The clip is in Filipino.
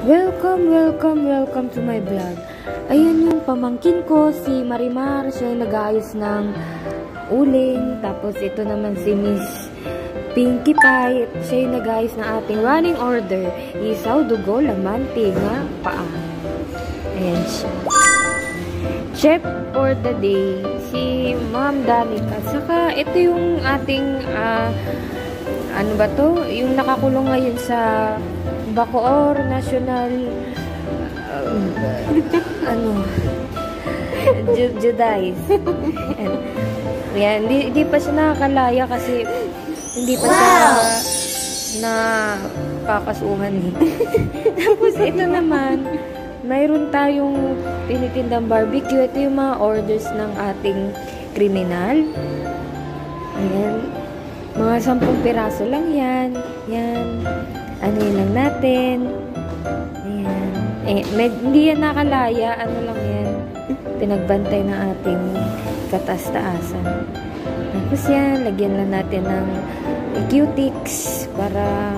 Welcome to my vlog. Ayan yung pamangkin ko, si Marimar. Siya yung nag-aayos ng uling. Tapos ito naman si Miss Pinkie Pie. Siya yung nag-aayos ng ating running order. Isaw, dugo, laman, tinga, paa. Ayan siya. Chef for the day, si Ma'am Danica. Saka ito yung ating, ano ba to? Yung nakakulong ngayon sa Bacoor National Judice. Yan, hindi pa siya nakakalaya kasi hindi pa siya na kakasuhan eh. Tapos ito naman, mayroon tayong tinitindang barbecue. Ito yung mga orders ng ating kriminal. Ayan. Mga 10 piraso lang yan. Yan. Ano yun lang natin. Ayan. Hindi yan nakalaya. Ano lang yan. Pinagbantay ng ating katas-taasan. Tapos yan, lagyan lang natin ng Q-Tix para